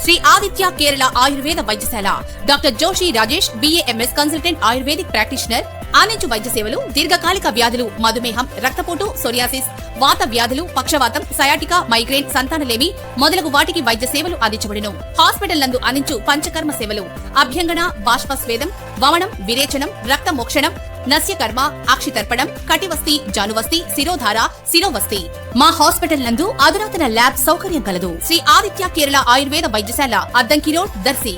Shri Aditya Kerala Ayurveda Vaidyashala doctor Joshi Rajesh BAMS consultant ayurvedic practitioner ఆనించు వైద్య సేవలు దీర్ఘకాలిక వ్యాధులు మధుమేహం రక్తపోటు సోరియాసిస్ వాత వ్యాధులు పక్షవాతం సయాటికా మైగ్రేన్ సంతానలేమి మొదలగు వాటికి వైద్య సేవలు అందించబడును. హాస్పిటల్ నందు అందించు పంచకర్మ సేవలు అభ్యంగన బాష్పస్వేదం వమనం విరేచనం రక్త మోక్షణం నస్యకర్మ అక్షితర్పణం కటివస్తి జానువస్తి శిరోధార శిరోవస్తి. మా హాస్పిటల్ నందు అధునాతన ల్యాబ్ సౌకర్యం కలదు. శ్రీ ఆదిత్య కేరళ ఆయుర్వేద వైద్యశాల అద్దంకి రోడ్ దర్శి.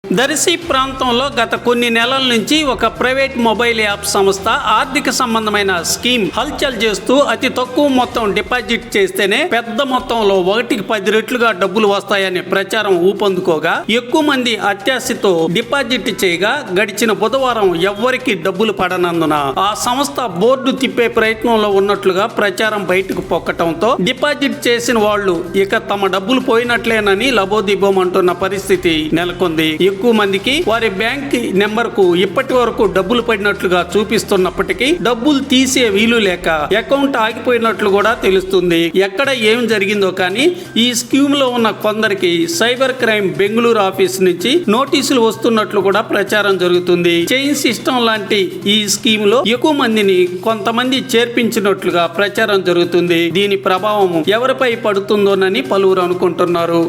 దర్శి ప్రాంతంలో గత కొన్ని నెలల నుంచి ఒక ప్రైవేట్ మొబైల్ యాప్ సంస్థ ఆర్థిక సంబంధమైన స్కీమ్ హల్చల్ చేస్తూ అతి తక్కువ మొత్తం డిపాజిట్ చేస్తేనే పెద్ద మొత్తంలో 1కి 10 రెట్లుగా డబ్బులు వస్తాయనే ప్రచారం ఊపందుకోగా ఎక్కువ మంది అత్యాశతో డిపాజిట్ చేయగా గడిచిన బుధవారం ఎవ్వరికి డబ్బులు పడనందున ఆ సంస్థ బోర్డు తిప్పే ప్రయత్నంలో ఉన్నట్లుగా ప్రచారం బయటకు పొక్కటంతో డిపాజిట్ చేసిన వాళ్ళు ఇక తమ డబ్బులు పోయినట్లేనని లబోదిబోమంటున్న పరిస్థితి నెలకొంది. ఎక్కువ మందికి వారి బ్యాంక్ నెంబర్ కు ఇప్పటి వరకు డబ్బులు పడినట్లుగా చూపిస్తున్నప్పటికీ డబ్బులు తీసే వీలు లేక అకౌంట్ ఆగిపోయినట్లు కూడా తెలుస్తుంది. ఎక్కడ ఏం జరిగిందో కానీ ఈ స్కీమ్ లో ఉన్న కొందరికి సైబర్ క్రైమ్ బెంగళూరు ఆఫీస్ నుంచి నోటీసులు వస్తున్నట్లు కూడా ప్రచారం జరుగుతుంది. చైన్ సిస్టమ్ లాంటి ఈ స్కీమ్ లో ఎక్కువ మందిని కొంతమంది చేర్పించినట్లుగా ప్రచారం జరుగుతుంది. దీని ప్రభావం ఎవరిపై పడుతుందోనని పలువురు అనుకుంటున్నారు.